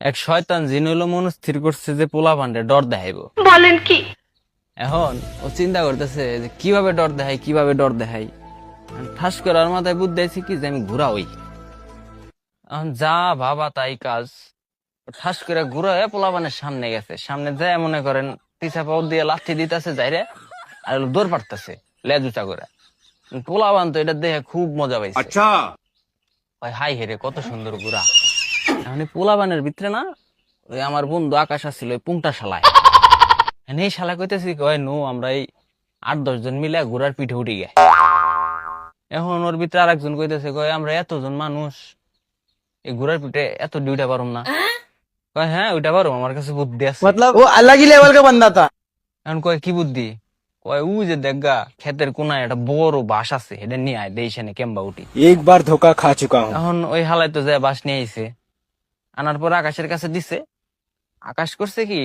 এক শয়তান জিন হইলো মনস্থির করছে যে পোলা পান্ডে ডর দেখাইব। বলেন কি? এখন ও চিন্তা করতেছে যে কিভাবে ডর দেখাই কিভাবে ডর দেখাই। ঠাস করে ওর মাথায় বুদ্ধি আছে কি যে আমি ঘুরা হই। এখন যা ভাবা তাই কাজ। ঠাস করে ঘুরা হয়ে পোলা পানের সামনে গেছে, সামনে যায় মনে করেন পিছা পাও দিয়ে লাথি দিতেছে যাইরে, আর হলো দৌড় পারতেছে লেজ উঁচা করে। পোলা পান তো এটা দেখে খুব মজা পাইছে। अच्छा ওই হাই হেরে কত সুন্দর ঘুরা। এখন এই পোলা পানের ভিতরে না ওই আমার বন্ধু আকাশ আসছিল ওই পুংটা শালায়। এই শালা কইতেছি কয় নো আমরা এই 8-10 জন মিলে ঘোড়ার পিঠে উঠি গে। এখন ওর ভিতরে আরেকজন কইতেছে কয় আমরা এতজন মানুষ এই ঘোড়ার পিঠে এত ডিউটা পারুম না। কয় হ্যাঁ ওইটা পারুম, আমার কাছে বুদ্ধি আছে। मतलब वो अलग ही लेवल का बंदा था। এখন কয় কি বুদ্ধি? কয় উ যে দেখগা ক্ষেতের কোনায় একটা বড় বাঁশ আছে, এটা নিয়ে আয় দেইশানে কেম্বা উঠি। एक बार धोखा खा चुका हूँ। এখন ওই হালাই তো যায় বাঁশ নিয়ে আইছে, আনার পর আকাশের কাছে দিছে। আকাশ করছে কি